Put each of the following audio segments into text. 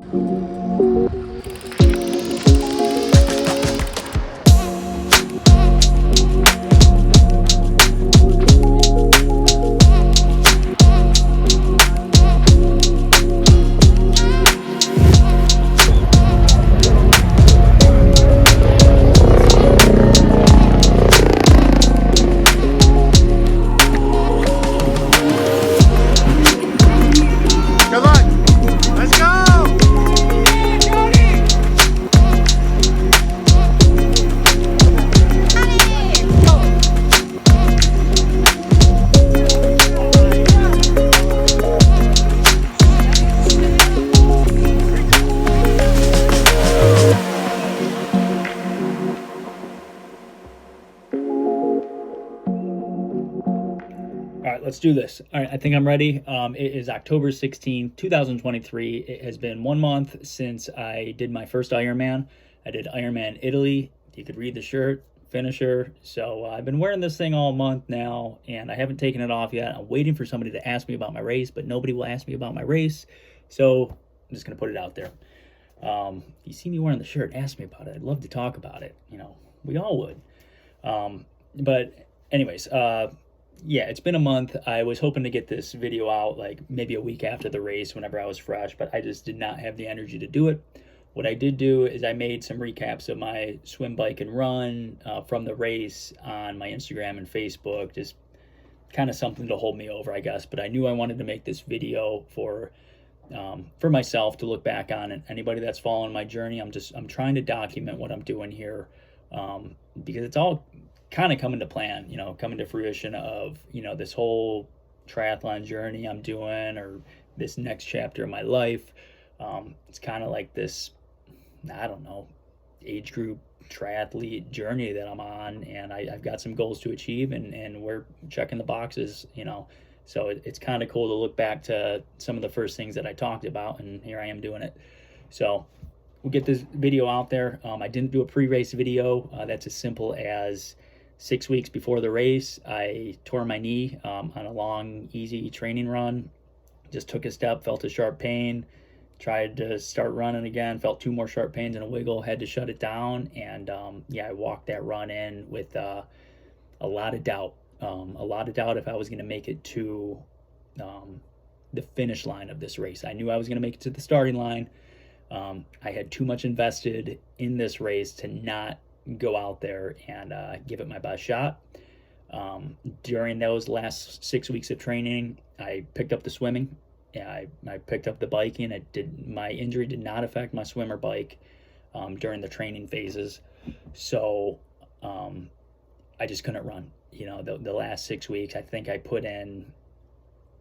All right, let's do this. All right, I think I'm ready. It is October 16th, 2023. It has been 1 month since I did my first Ironman. I did Ironman Italy. You could read the shirt, finisher. So I've been wearing this thing all month now, and I haven't taken it off yet. I'm waiting for somebody to ask me about my race, but nobody will ask me about my race. So I'm just going to put it out there. If you see me wearing the shirt, ask me about it. I'd love to talk about it. You know, we all would. But anyways, yeah, it's been a month. I was hoping to get this video out like maybe a week after the race whenever I was fresh, but I just did not have the energy to do it. What I did do is I made some recaps of my swim, bike, and run from the race on my Instagram and Facebook, just kind of something to hold me over, I guess. But I knew I wanted to make this video for myself to look back on, and anybody that's following my journey. I'm trying to document what I'm doing here because it's all kind of coming to plan, you know, coming to fruition of, you know, this whole triathlon journey I'm doing, or this next chapter of my life. It's kind of like this, I don't know, age group triathlete journey that I'm on, and I've got some goals to achieve, and we're checking the boxes, you know. So it's kind of cool to look back to some of the first things that I talked about, and here I am doing it. So we'll get this video out there. I didn't do a pre-race video. That's as simple as 6 weeks before the race, I tore my knee on a long, easy training run. Just took a step, felt a sharp pain, tried to start running again, felt 2 more sharp pains and a wiggle, had to shut it down. And yeah, I walked that run in with a lot of doubt. A lot of doubt if I was going to make it to the finish line of this race. I knew I was going to make it to the starting line. I had too much invested in this race to not go out there and give it my best shot. During those last 6 weeks of training, I picked up the swimming. Yeah, I picked up the biking. My injury did not affect my swim or bike during the training phases. So I just couldn't run. You know, the last 6 weeks, I think I put in,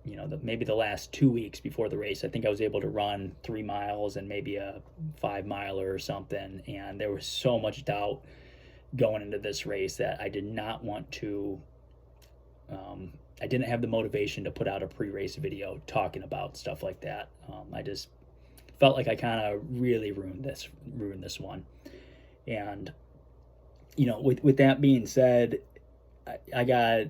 you know, maybe the last 2 weeks before the race, I think I was able to run 3 miles and maybe a 5 miler or something. And there was so much doubt going into this race that I did not want to, I didn't have the motivation to put out a pre-race video talking about stuff like that. I just felt like I kind of really ruined this one. And, you know, with that being said, I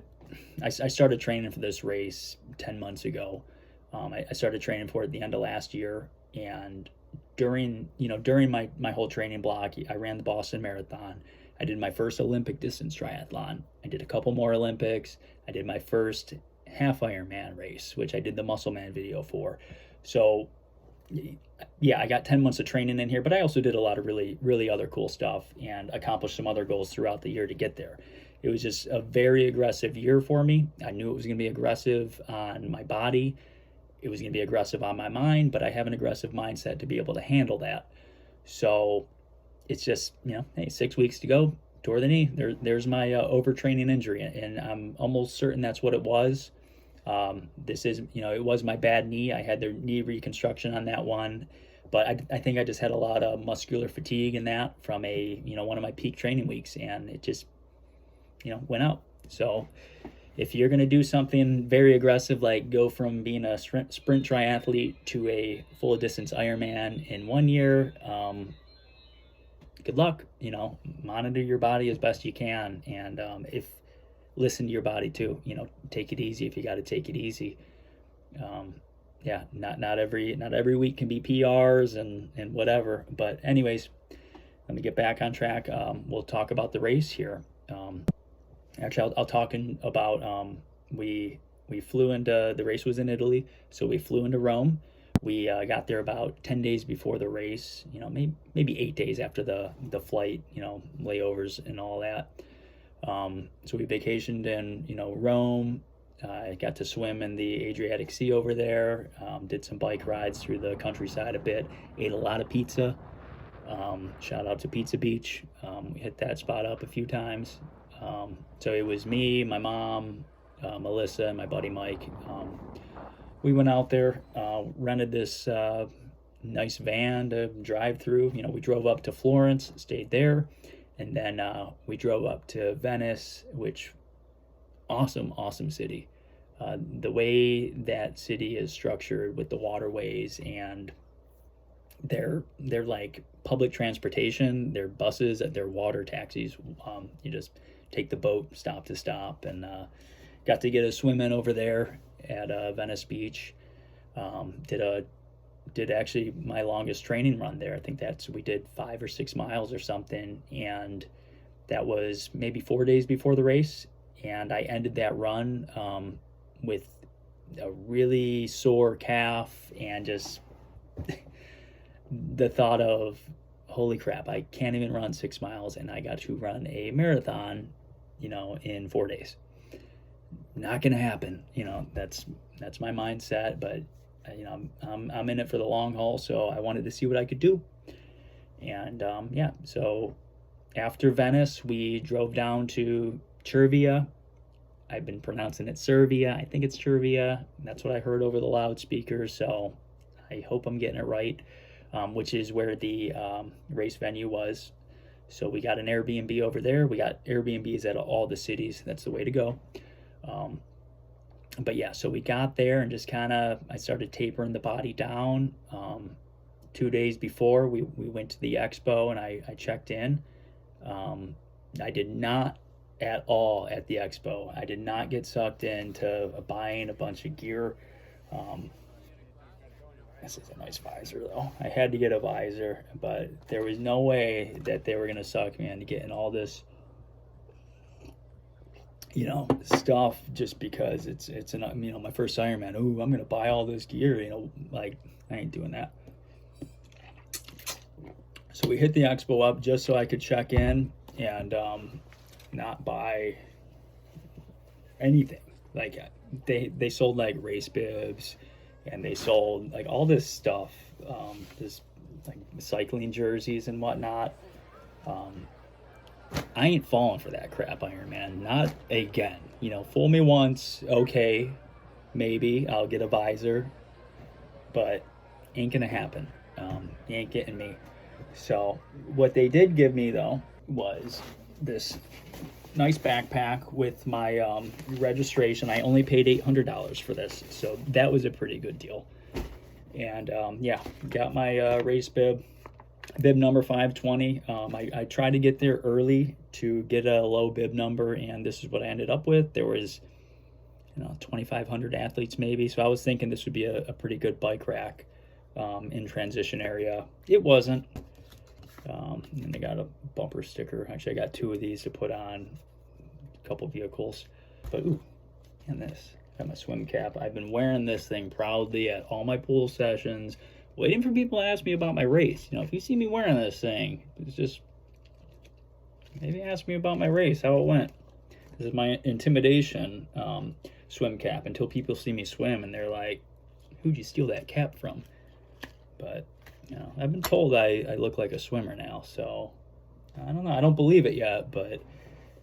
started training for this race 10 months ago. I started training for it at the end of last year, and during my whole training block, I ran the Boston Marathon. I did my first Olympic distance triathlon. I did a couple more Olympics. I did my first half Ironman race, which I did the Muscle Man video for. So yeah, I got 10 months of training in here, but I also did a lot of really, really other cool stuff and accomplished some other goals throughout the year to get there. It was just a very aggressive year for me. I knew it was going to be aggressive on my body. It was going to be aggressive on my mind, but I have an aggressive mindset to be able to handle that. So it's just, you know, hey, 6 weeks to go, tore the knee. There's my overtraining injury, and I'm almost certain that's what it was. This is, you know, it was my bad knee. I had the knee reconstruction on that one, but I think I just had a lot of muscular fatigue in that from one of my peak training weeks, and it just, you know, went out. So if you're going to do something very aggressive, like go from being a sprint triathlete to a full distance Ironman in 1 year, good luck. You know, monitor your body as best you can, and listen to your body too. You know, take it easy if you got to take it easy. yeah, not every week can be PRs and whatever. But anyways, let me get back on track. We'll talk about the race here. Actually, I'll talk about we flew into, the race was in Italy, so we flew into Rome. We got there about 10 days before the race, maybe 8 days after the flight, layovers and all that. So we vacationed in, Rome. I got to swim in the Adriatic Sea over there, did some bike rides through the countryside a bit, ate a lot of pizza. Shout out to Pizza Beach. We hit that spot up a few times. So it was me, my mom, Melissa, and my buddy Mike. We went out there, rented this nice van to drive through. We drove up to Florence, stayed there, and then we drove up to Venice, which awesome city. The way that city is structured with the waterways and their like public transportation, their buses, their water taxis. You just take the boat stop to stop, and got to get a swim in over there at Venice Beach. Did actually my longest training run there. I think we did 5 or 6 miles or something, and that was maybe 4 days before the race. And I ended that run with a really sore calf and just the thought of, holy crap, I can't even run 6 miles, and I got to run a marathon, in 4 days. Not gonna happen. That's my mindset, but I'm in it for the long haul, so I wanted to see what I could do. And so after Venice, we drove down to Cervia. I've been pronouncing it Servia. I think it's Cervia. That's what I heard over the loudspeakers, so I hope I'm getting it right, which is where the race venue was. So we got an Airbnb over there. We got Airbnbs at all the cities. That's the way to go. But yeah, so we got there and just I started tapering the body down. 2 days before, we went to the Expo, and I checked in. I did not at all at the Expo. I did not get sucked into buying a bunch of gear. This is a nice visor though. I had to get a visor, but there was no way that they were gonna suck me into getting all this, stuff just because it's my first Ironman. Ooh, I'm gonna buy all this gear. Like, I ain't doing that. So we hit the Expo up just so I could check in and not buy anything. Like, they sold like race bibs, and they sold like all this stuff, this like cycling jerseys and whatnot. I ain't falling for that crap, Ironman. Not again. Fool me once, okay, maybe I'll get a visor, but ain't gonna happen. You ain't getting me. So what they did give me though was this nice backpack with my registration. I only paid $800 for this, so that was a pretty good deal. And got my race bib number 520. I tried to get there early to get a low bib number, and this is what I ended up with. There was 2,500 athletes maybe, so I was thinking this would be a pretty good bike rack in transition area. It wasn't. And I got a bumper sticker. Actually, I got 2 of these to put on a couple vehicles. But ooh, and this, got my swim cap. I've been wearing this thing proudly at all my pool sessions, waiting for people to ask me about my race. If you see me wearing this thing, it's just maybe ask me about my race, how it went. This is my intimidation swim cap until people see me swim and they're like, who'd you steal that cap from? But I've been told I look like a swimmer now, so I don't know. I don't believe it yet, but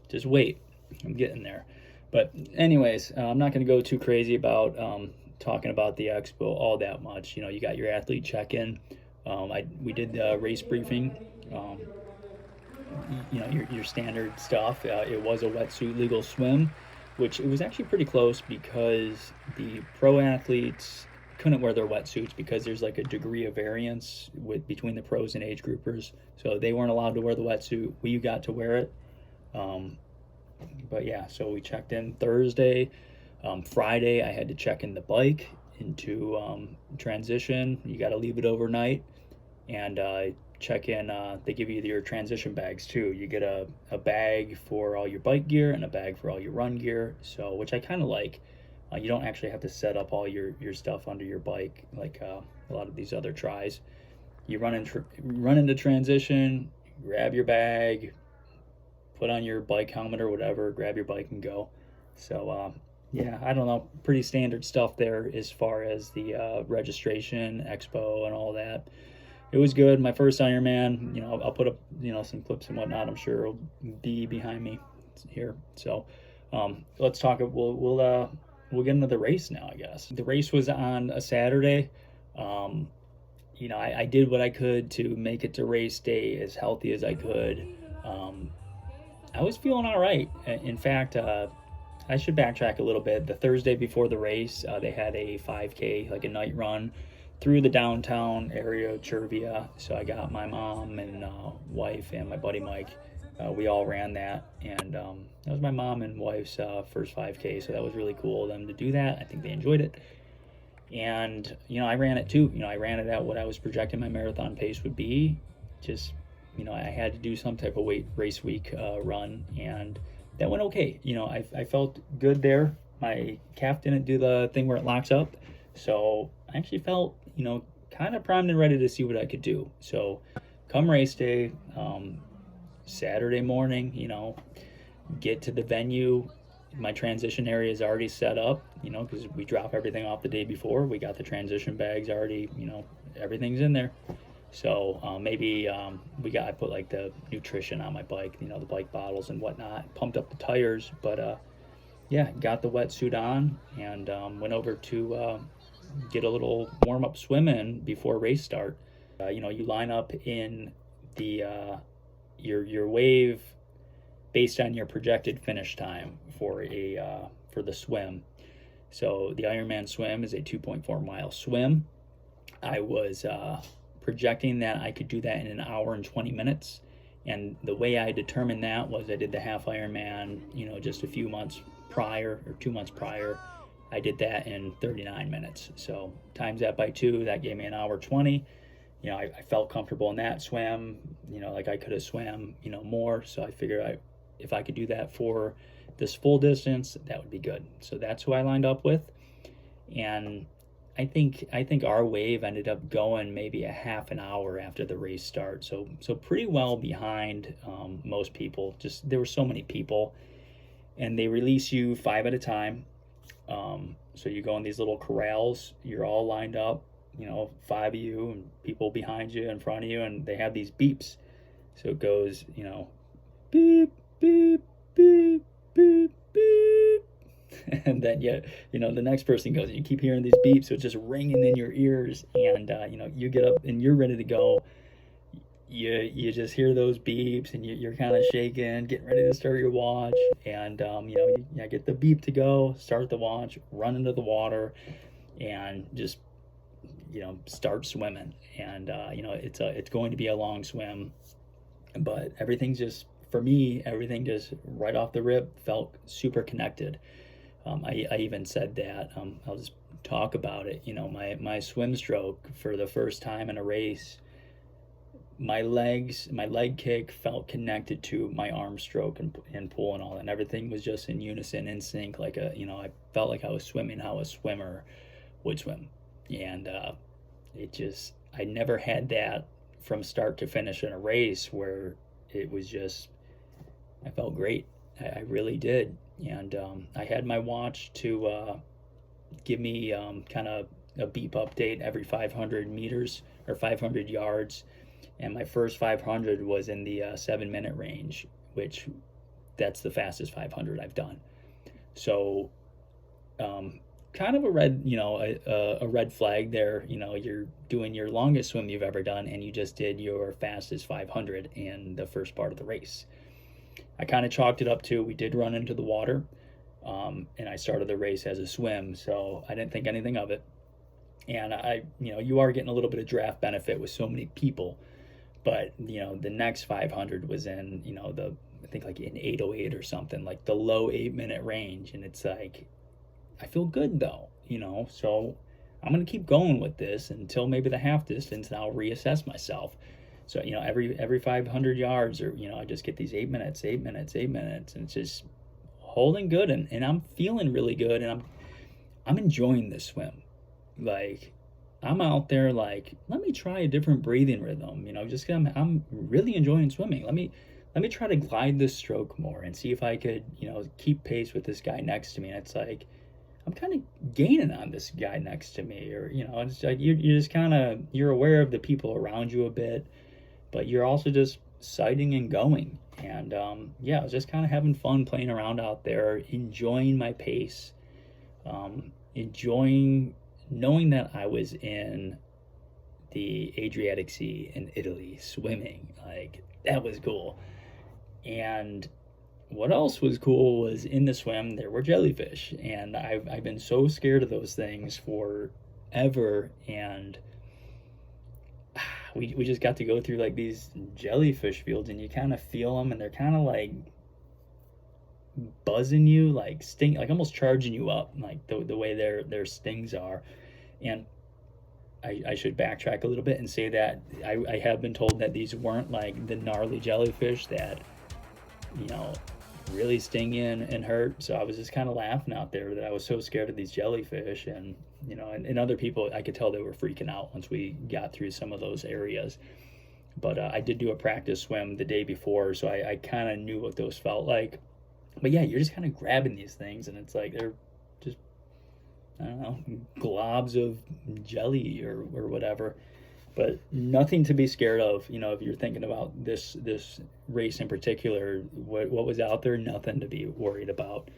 just wait. I'm getting there. But anyways, I'm not going to go too crazy about talking about the Expo all that much. You got your athlete check-in. We did the race briefing. Your standard stuff. It was a wetsuit legal swim, which it was actually pretty close because the pro athletes couldn't wear their wetsuits because there's like a degree of variance between the pros and age groupers, so they weren't allowed to wear the wetsuit. We got to wear it. But yeah, so we checked in Thursday. Friday I had to check in the bike into transition. You got to leave it overnight, and check in. They give you your transition bags too. You get a bag for all your bike gear and a bag for all your run gear, so which I kind of like. You don't actually have to set up all your stuff under your bike like a lot of these other tries. You run into transition, grab your bag, put on your bike helmet or whatever, grab your bike and go. So yeah, I don't know, pretty standard stuff there as far as the registration, Expo, and all that. It was good. My first Ironman. I'll put up some clips and whatnot. I'm sure it'll be behind me here. So let's talk. We'll get into the race now, I guess. The race was on a Saturday. I did what I could to make it to race day as healthy as I could. I was feeling all right. In fact, I should backtrack a little bit. The Thursday before the race, they had a 5K, like a night run through the downtown area of Cervia. So I got my mom and wife and my buddy Mike. We all ran that, and that was my mom and wife's first 5K, so that was really cool of them to do that. I think they enjoyed it. And I ran it too. I ran it at what I was projecting my marathon pace would be. Just I had to do some type of race week run, and that went okay. I felt good there. My calf didn't do the thing where it locks up, so I actually felt kind of primed and ready to see what I could do. So come race day, Saturday morning, get to the venue. My transition area is already set up, because we drop everything off the day before. We got the transition bags already, everything's in there. So I put like the nutrition on my bike, the bike bottles and whatnot, pumped up the tires. But yeah, got the wetsuit on and went over to get a little warm-up swim in before race start. You line up in the your wave based on your projected finish time for the swim. So the Ironman swim is a 2.4 mile swim. I was projecting that I could do that in an hour and 20 minutes. And the way I determined that was I did the half Ironman, just a few months prior or 2 months prior. I did that in 39 minutes. So times that by 2, that gave me an hour 20. I felt comfortable in that swim, like I could have swam, more. So I figured if I could do that for this full distance, that would be good. So that's who I lined up with. And I think our wave ended up going maybe a half an hour after the race start. So pretty well behind most people. Just there were so many people, and they release you 5 at a time. So you go in these little corrals. You're all lined up. 5 of you and people behind you, in front of you, and they have these beeps. So it goes, beep, beep, beep, beep, beep. And then, the next person goes, and you keep hearing these beeps. So it's just ringing in your ears. And, you get up and you're ready to go. You just hear those beeps and you're kind of shaking, getting ready to start your watch. And, you get the beep to go, start the watch, run into the water, and just start swimming. And it's going to be a long swim, but everything just right off the rip felt super connected. I even said that, I'll just talk about it. My swim stroke for the first time in a race, my leg kick felt connected to my arm stroke and pull and all that, and everything was just in unison, in sync, like I felt like I was swimming how a swimmer would swim. And I never had that from start to finish in a race, where it was just, I felt great. I really did. And I had my watch to give me kind of a beep update every 500 meters or 500 yards. And my first 500 was in the 7-minute range, which that's the fastest 500 I've done. So kind of a red flag there. You're doing your longest swim you've ever done, and you just did your fastest 500 in the first part of the race. I kind of chalked it up to, we did run into the water, and I started the race as a swim, so I didn't think anything of it. And you are getting a little bit of draft benefit with so many people, but the next 500 was in I think like in 8:08 or something, like the low 8-minute range, and it's like, I feel good though, so I'm going to keep going with this until maybe the half distance, and I'll reassess myself. So, every 500 yards, or, I just get these 8 minutes, 8 minutes, 8 minutes, and it's just holding good, and I'm feeling really good, and I'm enjoying this swim. Like, I'm out there like, let me try a different breathing rhythm, just 'cause I'm really enjoying swimming. Let me try to glide this stroke more and see if I could, keep pace with this guy next to me. And it's like, I'm kind of gaining on this guy next to me, or, it's like you're just kind of, you're aware of the people around you a bit, but you're also just sighting and going. And yeah, I was just kind of having fun playing around out there, enjoying my pace, enjoying knowing that I was in the Adriatic Sea in Italy swimming. Like, that was cool. And what else was cool was, in the swim there were jellyfish, and I've been so scared of those things forever. And we just got to go through like these jellyfish fields, and you kind of feel them, and they're kind of like buzzing you, like sting, like almost charging you up, like the way their stings are. And I should backtrack a little bit and say that I have been told that these weren't like the gnarly jellyfish that really sting you and hurt. So I was just kind of laughing out there that I was so scared of these jellyfish. And and other people, I could tell they were freaking out once we got through some of those areas. But I did do a practice swim the day before, so I kind of knew what those felt like. But yeah, you're just kind of grabbing these things, and it's like they're just, I don't know, globs of jelly or whatever. But nothing to be scared of. If you're thinking about this race in particular, what was out there, nothing to be worried about.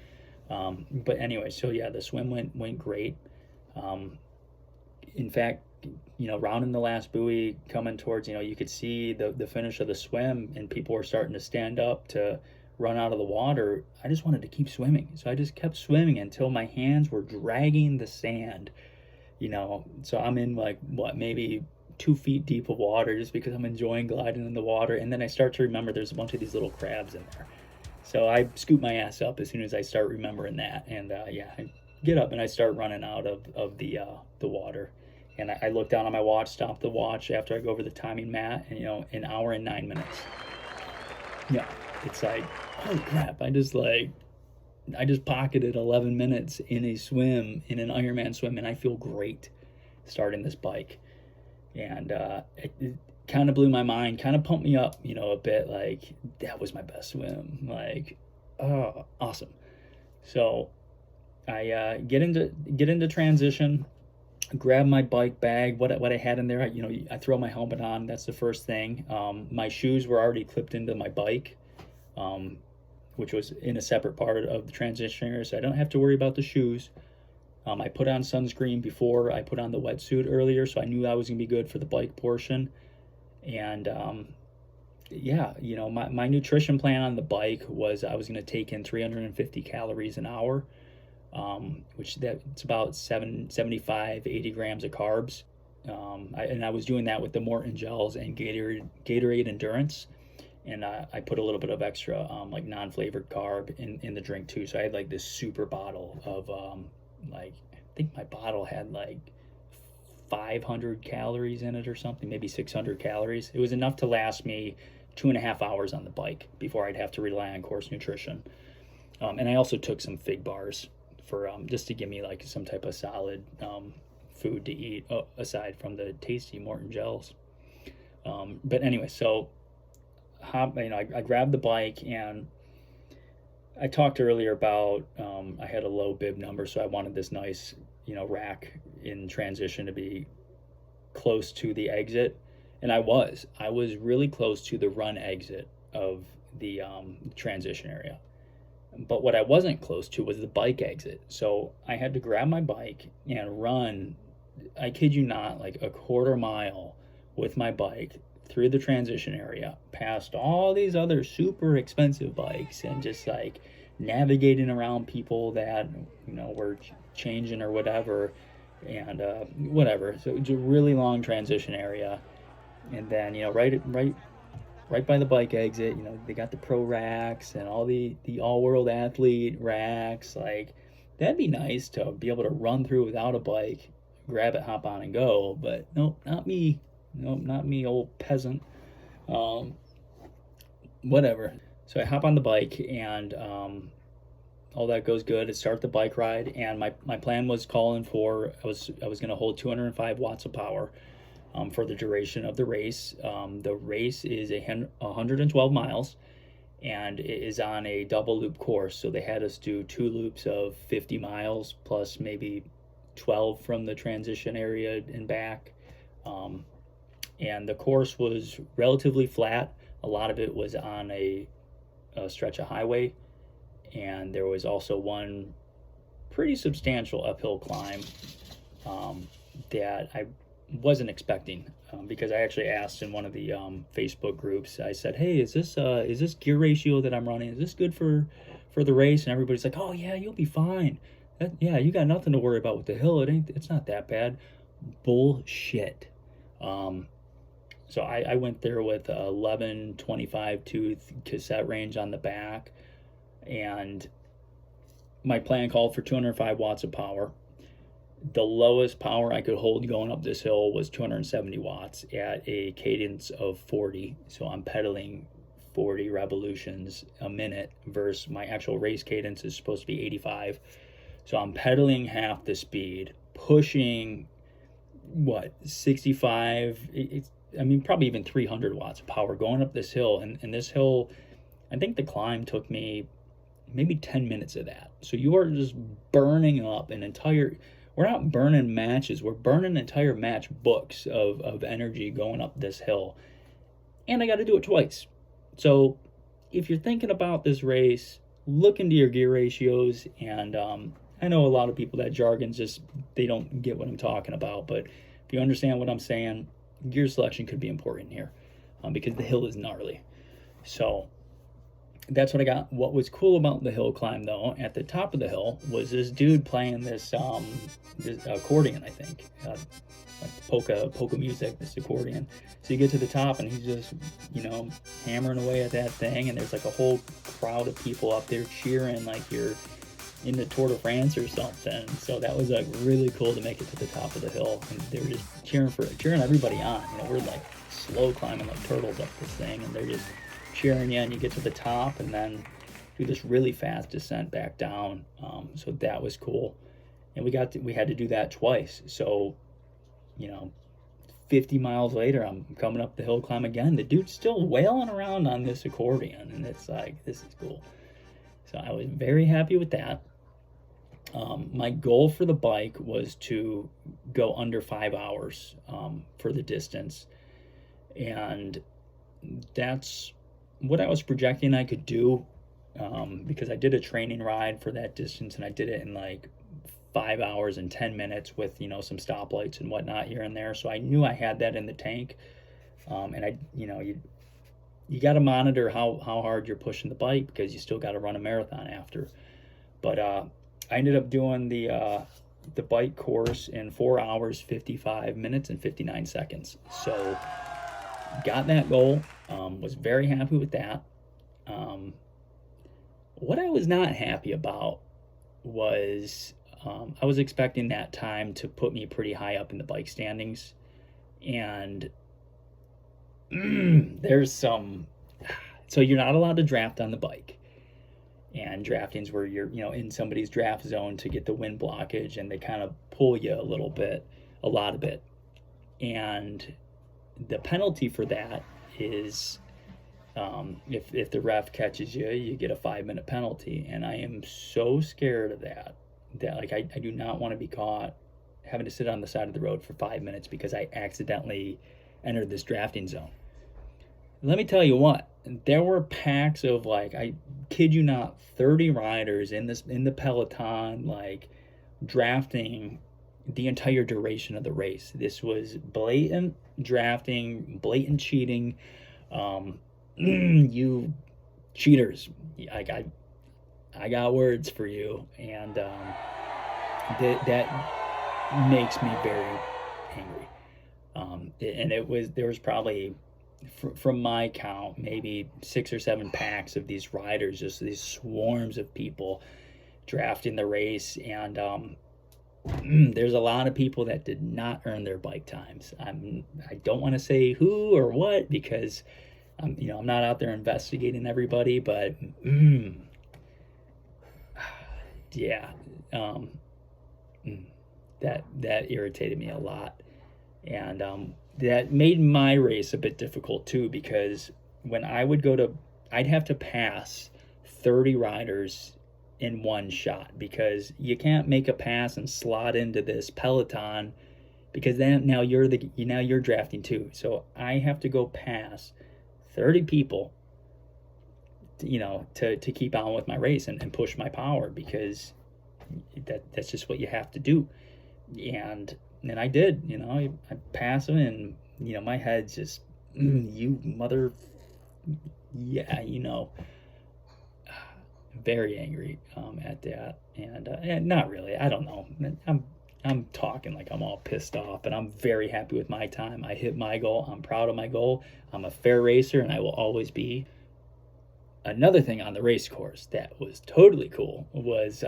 But anyway, so yeah, the swim went great. In fact, rounding the last buoy, coming towards, you could see the finish of the swim, and people were starting to stand up to run out of the water. I just wanted to keep swimming, so I just kept swimming until my hands were dragging the sand. So I'm in like, what, maybe 2 feet deep of water, just because I'm enjoying gliding in the water. And then I start to remember there's a bunch of these little crabs in there, so I scoop my ass up as soon as I start remembering that. And yeah, I get up and I start running out of the water. And I look down on my watch, stop the watch after I go over the timing mat, and 1 hour and 9 minutes. Yeah, it's like, holy crap, I just pocketed 11 minutes in a swim, in an Ironman swim, and I feel great starting this bike. And it kind of blew my mind, kind of pumped me up, a bit. Like, that was my best swim. Like, oh, awesome. So I get into transition, grab my bike bag, what I had in there. I throw my helmet on. That's the first thing. My shoes were already clipped into my bike, which was in a separate part of the transition area, so I don't have to worry about the shoes. I put on sunscreen before I put on the wetsuit earlier, so I knew I was going to be good for the bike portion. And yeah, my nutrition plan on the bike was I was going to take in 350 calories an hour, which it's about 75, 80 grams of carbs. I was doing that with the Morton gels and Gatorade Endurance. And I put a little bit of extra like non-flavored carb in the drink too. So I had like this super bottle of like, I think my bottle had like 500 calories in it or something, maybe 600 calories. It was enough to last me 2.5 hours on the bike before I'd have to rely on course nutrition. And I also took some fig bars for just to give me like some type of solid food to eat, aside from the tasty Morton gels. But anyway, so I grabbed the bike, and I talked earlier about I had a low bib number, so I wanted this nice rack in transition to be close to the exit, and I was really close to the run exit of the transition area. But what I wasn't close to was the bike exit. So I had to grab my bike and run, I kid you not, like a quarter mile with my bike through the transition area, past all these other super expensive bikes, and just like navigating around people that were changing or whatever, and whatever. So it's a really long transition area. And then right by the bike exit, they got the pro racks and all the all-world athlete racks. Like, that'd be nice to be able to run through without a bike, grab it, hop on, and go. But nope, not me. Nope, not me, old peasant. Um, Whatever. So I hop on the bike, and all that goes good. I start the bike ride, and my plan was calling for I was going to hold 205 watts of power for the duration of the race. The race is 112 miles, and it is on a double loop course. So they had us do 2 loops of 50 miles plus maybe 12 from the transition area and back. And the course was relatively flat. A lot of it was on a stretch of highway, and there was also one pretty substantial uphill climb that I wasn't expecting, because I actually asked in one of the Facebook groups. I said, "Hey, is this gear ratio that I'm running, is this good for the race?" And everybody's like, "Oh yeah, you'll be fine. Yeah, you got nothing to worry about with the hill. It's not that bad." Bullshit. So I went there with 1125 tooth cassette range on the back, and my plan called for 205 watts of power. The lowest power I could hold going up this hill was 270 watts at a cadence of 40. So I'm pedaling 40 revolutions a minute versus my actual race cadence is supposed to be 85. So I'm pedaling half the speed, pushing 65. Probably even 300 watts of power going up this hill. And this hill, I think the climb took me maybe 10 minutes of that. So you are just burning up an entire, we're not burning matches, we're burning entire match books of energy going up this hill. And I got to do it twice. So if you're thinking about this race, look into your gear ratios. And I know a lot of people, that jargon's just, they don't get what I'm talking about. But if you understand what I'm saying, gear selection could be important here, because the hill is gnarly. So that's what I got. What was cool about the hill climb, though, at the top of the hill was this dude playing this accordion, I think, like polka music, this accordion. So you get to the top, and he's just, hammering away at that thing, and there's like a whole crowd of people up there cheering like you're in the Tour de France or something. So that was like really cool to make it to the top of the hill, and they were just cheering everybody on. We're like slow climbing like turtles up this thing, and they're just cheering you, and you get to the top and then do this really fast descent back down. So that was cool, and we had to do that twice. So 50 miles later, I'm coming up the hill climb again. The dude's still wailing around on this accordion, and it's like, this is cool. So I was very happy with that. My goal for the bike was to go under 5 hours for the distance, and that's what I was projecting I could do, because I did a training ride for that distance, and I did it in like 5 hours and 10 minutes with some stoplights and whatnot here and there. So I knew I had that in the tank, and I you got to monitor how hard you're pushing the bike, because you still got to run a marathon after. But I ended up doing the bike course in 4 hours, 55 minutes, and 59 seconds. So got that goal. Was very happy with that. What I was not happy about was I was expecting that time to put me pretty high up in the bike standings, and there's some, so you're not allowed to draft on the bike, and drafting's where you're in somebody's draft zone to get the wind blockage, and they kind of pull you a lot of it, and the penalty for that is if the ref catches you, you get a 5-minute penalty. And I am so scared of that like I do not want to be caught having to sit on the side of the road for 5 minutes because I accidentally entered this drafting zone. Let me tell you what, there were packs of, like, I kid you not, 30 riders in the peloton, like, drafting the entire duration of the race. This was blatant drafting, blatant cheating. You cheaters, I got words for you, and that makes me very angry. And there was probably, from my count, maybe 6 or 7 packs of these riders, just these swarms of people drafting the race. And there's a lot of people that did not earn their bike times. I don't want to say who or what because I'm not out there investigating everybody, but yeah, um, that irritated me a lot, and that made my race a bit difficult too because when I would go to, I'd have to pass 30 riders in one shot because you can't make a pass and slot into this peloton because then now you're drafting too. So I have to go past 30 people, to keep on with my race and push my power because that's just what you have to do. And then I did, I passed them and my head's just you mother, yeah, very angry at that, and not really. I don't know. I'm talking like I'm all pissed off, but I'm very happy with my time. I hit my goal. I'm proud of my goal. I'm a fair racer, and I will always be. Another thing on the race course that was totally cool was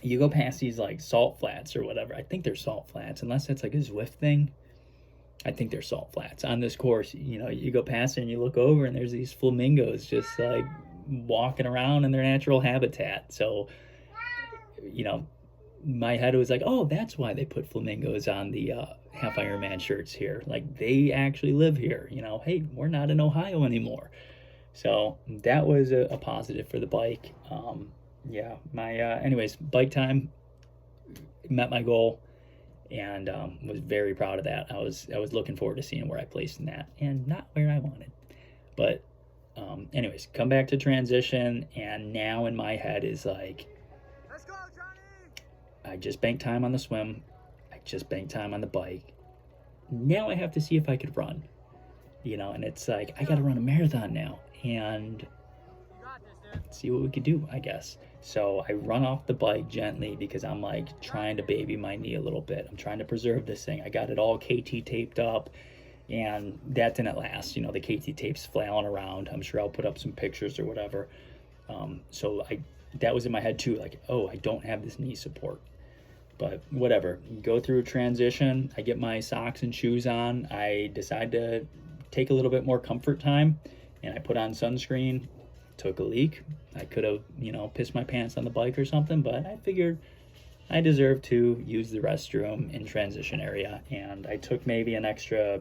you go past these like salt flats or whatever. I think they're salt flats, unless that's like a Zwift thing. I think they're salt flats on this course. You go past it and you look over, and there's these flamingos just like walking around in their natural habitat. So, my head was like, oh, that's why they put flamingos on the half Ironman shirts here. Like they actually live here. Hey, we're not in Ohio anymore. So that was a positive for the bike. Yeah, anyways, bike time met my goal, and was very proud of that. I was looking forward to seeing where I placed in that, and not where I wanted. But anyways, come back to transition, and now in my head is like, let's go, Johnny! I just banked time on the swim. I just banked time on the bike. Now I have to see if I could run. And it's like, I got to run a marathon now, and see what we could do, I guess. So I run off the bike gently because I'm like trying to baby my knee a little bit. I'm trying to preserve this thing. I got it all KT taped up, and that didn't last. The KT tape's flailing around. I'm sure I'll put up some pictures or whatever. So that was in my head too, like, oh, I don't have this knee support. But whatever, go through a transition. I get my socks and shoes on. I decide to take a little bit more comfort time, and I put on sunscreen. Took a leak. I could have, pissed my pants on the bike or something, but I figured I deserved to use the restroom in transition area, and I took maybe an extra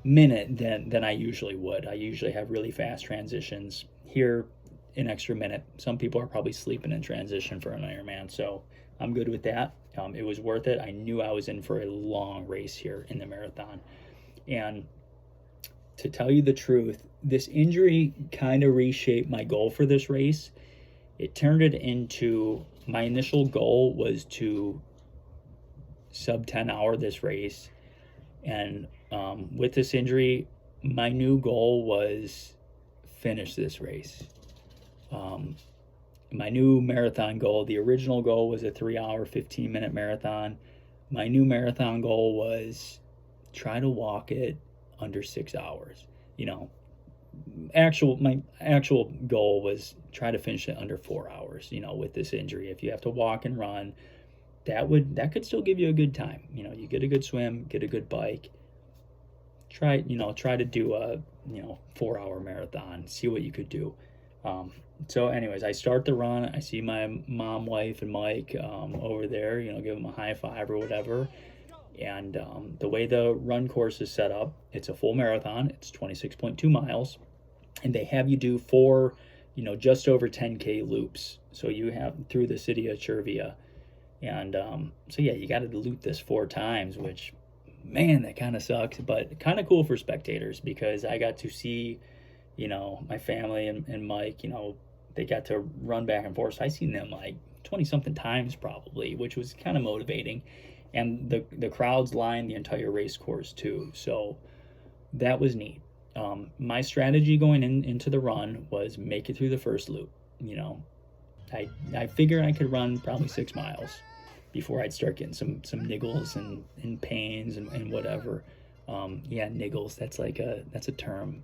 minute than I usually would. I usually have really fast transitions. Here, an extra minute. Some people are probably sleeping in transition for an Ironman, so I'm good with that. It was worth it. I knew I was in for a long race here in the marathon, and to tell you the truth, this injury kind of reshaped my goal for this race. It turned it into, my initial goal was to sub 10 hour this race. And with this injury, my new goal was finish this race. My new marathon goal, the original goal was a 3 hour, 15-minute marathon. My new marathon goal was try to walk it under 6 hours. My actual goal was try to finish it under 4 hours. With this injury, if you have to walk and run, that could still give you a good time. You get a good swim, get a good bike, try to do a 4 hour marathon, see what you could do. So anyways, I start the run. I see my mom, wife, and Mike over there, give them a high five or whatever. And the way the run course is set up, it's a full marathon. It's 26.2 miles. And they have you do 4, just over 10K loops. So you have through the city of Cervia. And so, yeah, you got to loop this 4 times, which, man, that kind of sucks. But kind of cool for spectators because I got to see, my family and Mike, they got to run back and forth. So I seen them like 20-something times probably, which was kind of motivating. And the crowds lined the entire race course too, so that was neat. My strategy going into the run was make it through the first loop. I figured I could run probably 6 miles before I'd start getting some niggles and pains and whatever. Yeah, niggles. That's a term.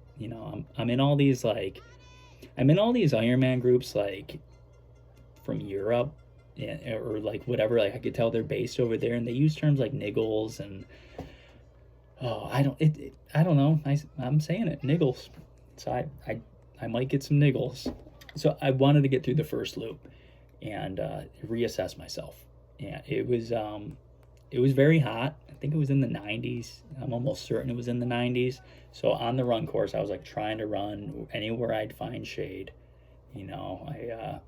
I'm in all these Ironman groups like from Europe. yeah, or like whatever. Like I could tell they're based over there, and they use terms like niggles and oh, I don't know. I'm saying it, niggles. So I might get some niggles. So I wanted to get through the first loop and reassess myself. Yeah, it was very hot. I think it was in the 90s. I'm almost certain it was in the 90s. So on the run course, I was like trying to run anywhere I'd find shade. I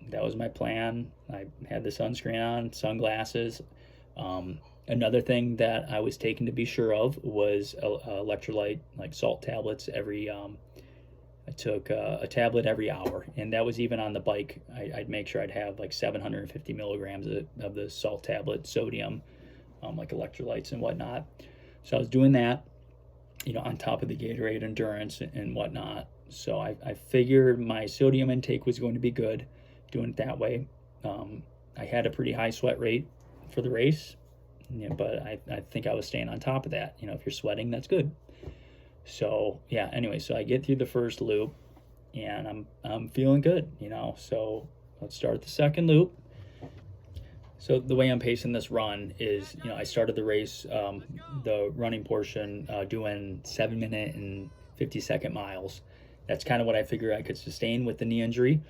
that was my plan. I had the sunscreen on, sunglasses. Another thing that I was taking to be sure of was electrolyte, like salt tablets. I took a tablet every hour, and that was even on the bike. I'd make sure I'd have like 750 milligrams of the salt tablet, sodium, like electrolytes and whatnot. So I was doing that, on top of the Gatorade endurance and whatnot. So I figured my sodium intake was going to be good, doing it that way. I had a pretty high sweat rate for the race, but I think I was staying on top of that. If you're sweating, that's good. So yeah, anyway, so I get through the first loop and I'm feeling good, So let's start the second loop. So the way I'm pacing this run is, I started the race, the running portion, doing 7-minute and 50-second miles. That's kind of what I figured I could sustain with the knee injury.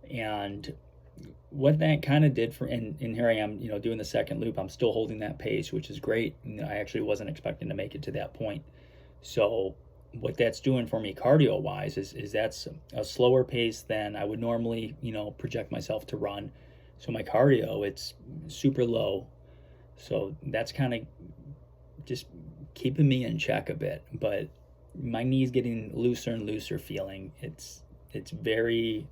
And what that kind of did and here I am, doing the second loop. I'm still holding that pace, which is great. I actually wasn't expecting to make it to that point. So what that's doing for me cardio wise is that's a slower pace than I would normally, project myself to run. So my cardio, it's super low. So that's kind of just keeping me in check a bit. But my knee's getting looser and looser feeling. It's very,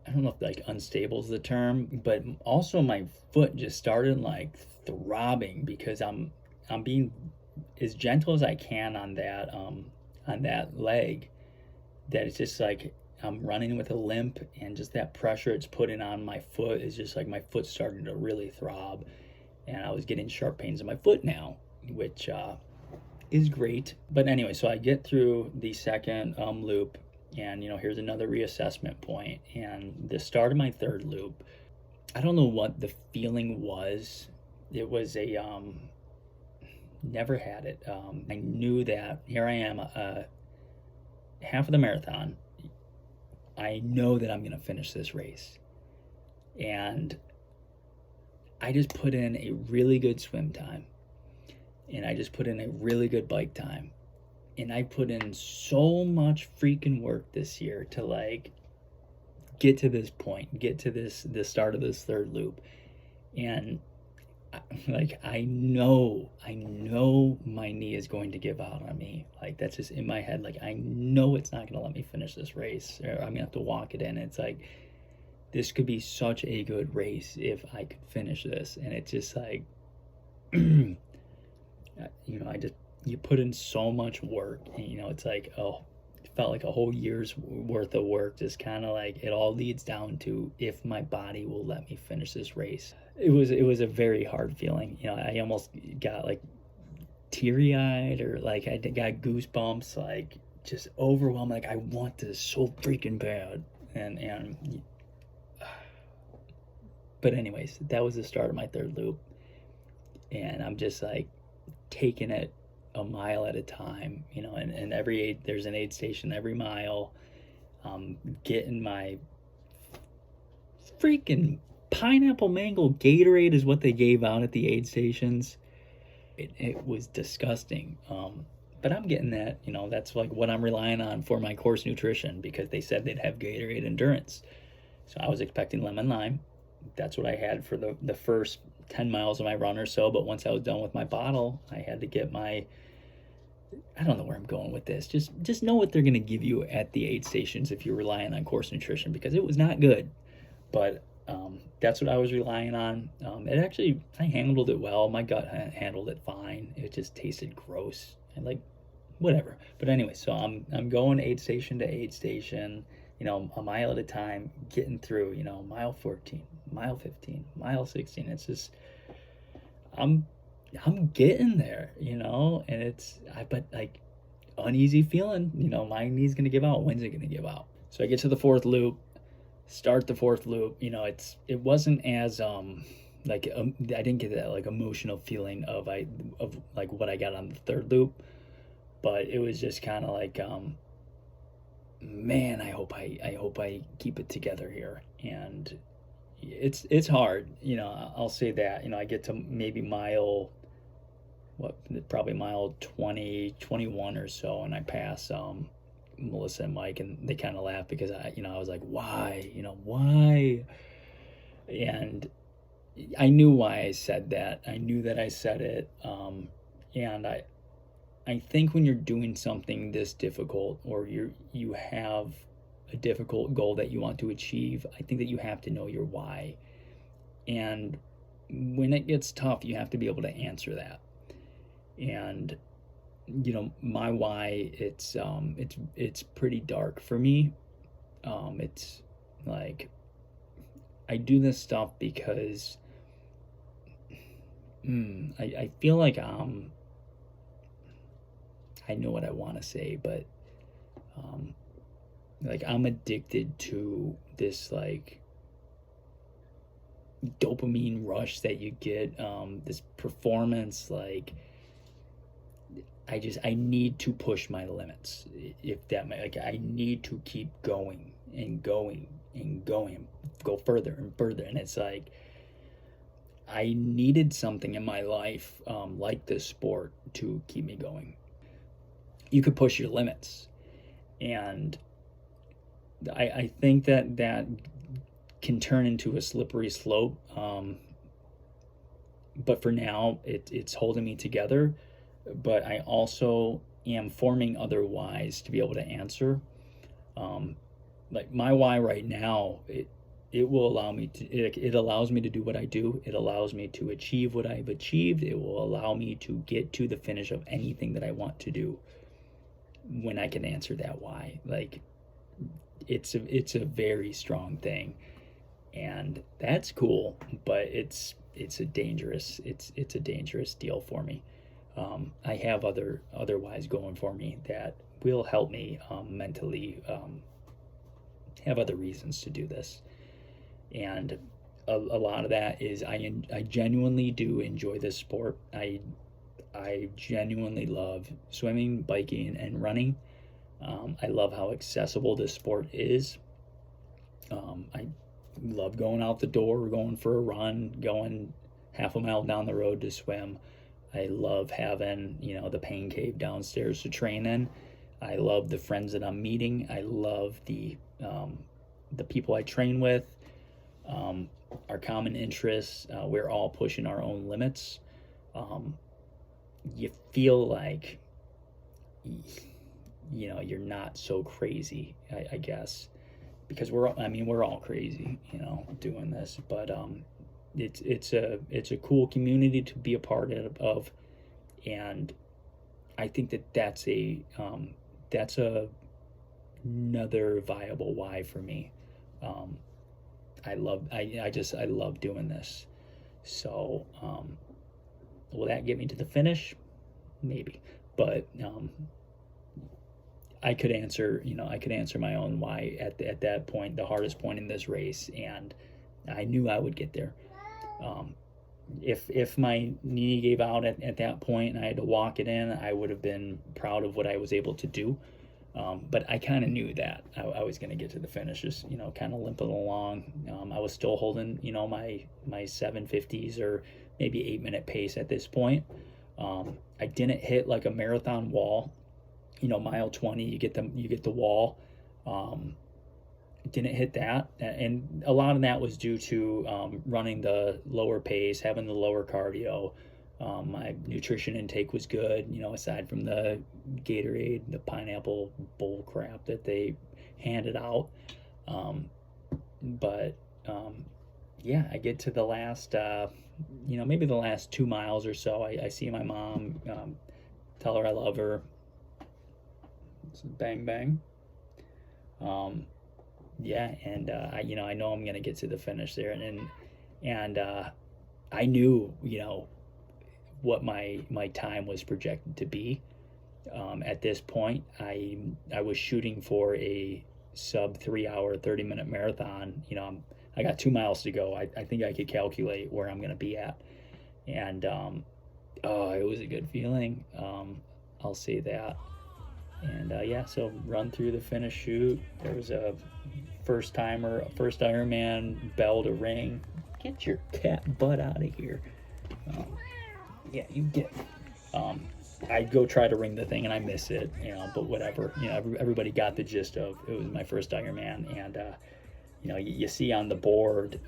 I don't know if like unstable is the term, but also my foot just started like throbbing because I'm being as gentle as I can on that leg, that it's just like I'm running with a limp, and just that pressure it's putting on my foot is just like my foot's starting to really throb, and I was getting sharp pains in my foot now, which is great. But anyway, so I get through the second loop, and here's another reassessment point, and the start of my third loop, I don't know what the feeling was. It was a never had it. I knew that here I am, half of the marathon. I know that I'm going to finish this race. And I just put in a really good swim time. And I just put in a really good bike time. And I put in so much freaking work this year to like get to this point, get to the start of this third loop. And like I know my knee is going to give out on me. Like that's just in my head. Like I know it's not going to let me finish this race, or I'm going to have to walk it in. It's like this could be such a good race if I could finish this. And it's just like you put in so much work, and it's like, oh, it felt like a whole year's worth of work, just kind of like it all leads down to if my body will let me finish this race. It was a very hard feeling. I almost got like teary-eyed, or like I got goosebumps, like just overwhelmed. Like I want this so freaking bad. And but anyways, that was the start of my third loop, and I'm just like taking it a mile at a time, and there's an aid station every mile. Getting my freaking pineapple mango Gatorade is what they gave out at the aid stations. It was disgusting. But I'm getting that, that's like what I'm relying on for my course nutrition, because they said they'd have Gatorade endurance. So I was expecting lemon lime. That's what I had for the first 10 miles of my run or so. But once I was done with my bottle, I had to get I don't know where I'm going with this. Just know what they're going to give you at the aid stations if you're relying on course nutrition, because it was not good. But that's what I was relying on. I handled it well. My gut handled it fine. It just tasted gross and like whatever. But anyway, so I'm going aid station to aid station, a mile at a time, getting through, mile 14, mile 15, mile 16. It's just I'm getting there, and but like uneasy feeling, my knee's gonna give out. When's it gonna give out? So I get to the fourth loop, start the fourth loop, it wasn't as like I didn't get that like emotional feeling of like what I got on the third loop, but it was just kind of like man, I hope I keep it together here. And it's hard, I'll say that. I get to maybe probably mile 20, 21 or so, and I pass Melissa and Mike, and they kind of laugh because I was like, why? And I knew why I said that. I knew that I said it. And I think when you're doing something this difficult, or you have a difficult goal that you want to achieve, I think that you have to know your why. And when it gets tough, you have to be able to answer that. And my why, it's pretty dark for me. It's like I do this stuff because I feel like I know what I want to say, but like I'm addicted to this like dopamine rush that you get, this performance. Like I need to push my limits. If that like I need to keep going and going and going, go further and further. And it's like I needed something in my life, like this sport, to keep me going. You could push your limits, and I think that can turn into a slippery slope. But for now, it's holding me together. But I also am forming other whys to be able to answer. Like my why right now, it will allow me to. It allows me to do what I do. It allows me to achieve what I've achieved. It will allow me to get to the finish of anything that I want to do when I can answer that why. Like it's a very strong thing, and that's cool, but it's a dangerous deal for me. I have other whys going for me that will help me mentally, have other reasons to do this. And a lot of that is I genuinely do enjoy this sport. I genuinely love swimming, biking, and running. I love how accessible this sport is. I love going out the door, going for a run, going half a mile down the road to swim. I love having, the pain cave downstairs to train in. I love the friends that I'm meeting. I love the people I train with. Our common interests. We're all pushing our own limits. You feel like, you're not so crazy, I guess, because we're all crazy, doing this. But it's a cool community to be a part of, and I think that's another viable why for me. I love doing this. So will that get me to the finish? Maybe, but I could answer my own why at that point, the hardest point in this race, and I knew I would get there. If my knee gave out at that point and I had to walk it in, I would have been proud of what I was able to do. But I kind of knew that I was going to get to the finish, just, kind of limping along. I was still holding, my 750s or maybe 8-minute pace at this point. I didn't hit like a marathon wall, mile 20, you get the wall. Didn't hit that, and a lot of that was due to running the lower pace, having the lower cardio. My nutrition intake was good, aside from the Gatorade, the pineapple bull crap that they handed out. But yeah, I get to the last, maybe the last 2 miles or so. I see my mom, tell her I love her. Bang, bang. Yeah, and I know I'm gonna get to the finish there, and I knew, what my time was projected to be. At this point, I was shooting for a sub 3 hour, 30-minute marathon, you know, I got 2 miles to go. I think I could calculate where I'm going to be at. And oh, it was a good feeling. I'll say that. And yeah, so run through the finish chute. There was a first Ironman bell to ring. Get your cat butt out of here. Yeah, you get. I go try to ring the thing and I miss it, you know, but whatever. You know, everybody got the gist of it was my first Ironman, and you know, you see on the board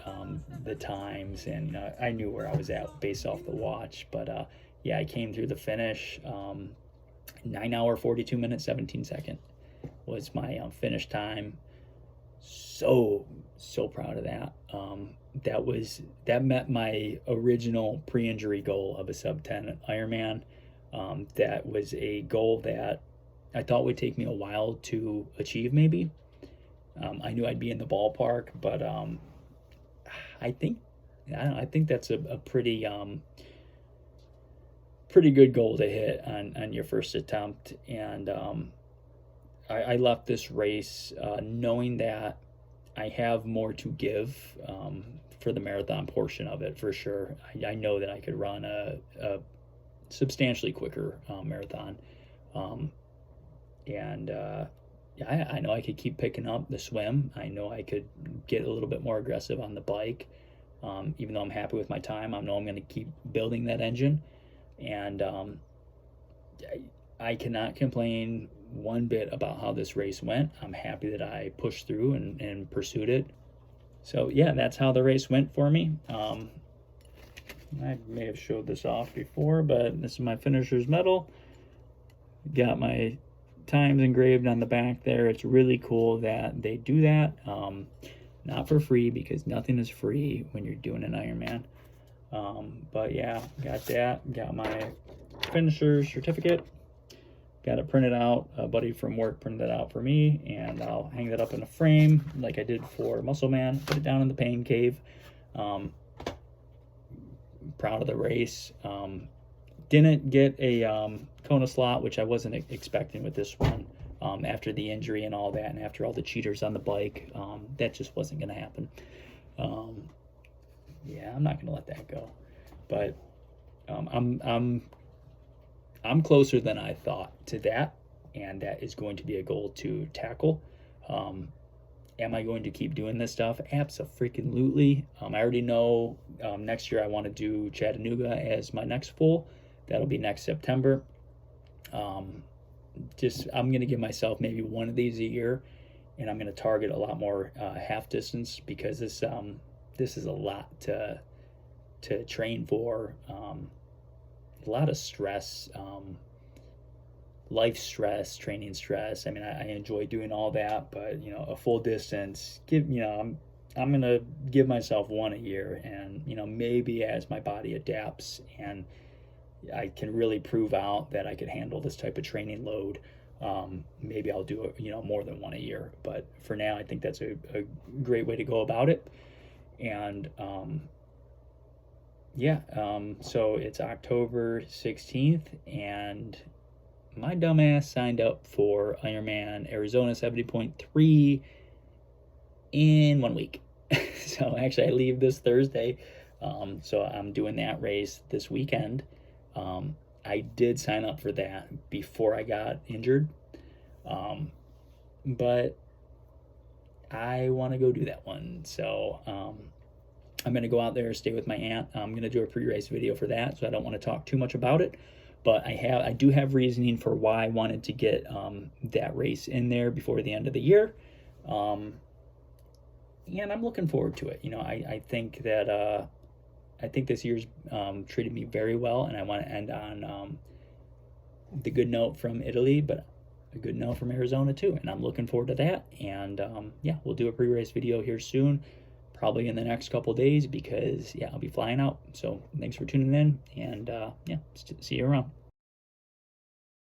the times, and you know, I knew where I was at based off the watch, but yeah, I came through the finish. 9 hour 42 minutes 17 second was my finish time. So proud of that. That met my original pre-injury goal of a sub 10 Ironman. That was a goal that I thought would take me a while to achieve. Maybe I knew I'd be in the ballpark, but I think that's a pretty good goal to hit on your first attempt. And I left this race knowing that I have more to give for the marathon portion of it, for sure. I know that I could run a substantially quicker marathon. And I know I could keep picking up the swim. I know I could get a little bit more aggressive on the bike. Even though I'm happy with my time, I know I'm going to keep building that engine. And I cannot complain one bit about how this race went. I'm happy that I pushed through and pursued it. So yeah, that's how the race went for me. I may have showed this off before, but this is my finisher's medal. Got my times engraved on the back there. It's really cool that they do that. Not for free, because nothing is free when you're doing an Ironman. But yeah, got that. Got my finisher's certificate. Got it printed out. A buddy from work printed it out for me, and I'll hang that up in a frame like I did for Muscle Man. Put it down in the pain cave. Proud of the race. Didn't get a Kona slot, which I wasn't expecting with this one. After the injury and all that, and after all the cheaters on the bike, that just wasn't going to happen. Yeah, I'm not going to let that go. But I'm closer than I thought to that, and that is going to be a goal to tackle. Am I going to keep doing this stuff? Abso-freaking-lutely. I already know next year I want to do Chattanooga as my next full. That'll be next September. I'm going to give myself maybe one of these a year, and I'm going to target a lot more half distance, because this is a lot to train for. A lot of stress, life stress, training stress. I mean, I enjoy doing all that, but you know, a full distance, I'm going to give myself one a year, and you know, maybe as my body adapts and I can really prove out that I could handle this type of training load, maybe I'll do it, you know, more than one a year. But for now, I think that's a great way to go about it. And yeah, so it's October 16th, and my dumbass signed up for Ironman Arizona 70.3 in 1 week. So actually I leave this Thursday, so I'm doing that race this weekend. I did sign up for that before I got injured, but I want to go do that one. So I'm going to go out there, stay with my aunt. I'm going to do a pre-race video for that, so I don't want to talk too much about it. But I do have reasoning for why I wanted to get that race in there before the end of the year. And I'm looking forward to it. You know, I think that I think this year's treated me very well, and I want to end on the good note from Italy, but a good note from Arizona too. And I'm looking forward to that. And yeah, we'll do a pre-race video here soon, probably in the next couple days, because yeah, I'll be flying out. So thanks for tuning in, and yeah, see you around.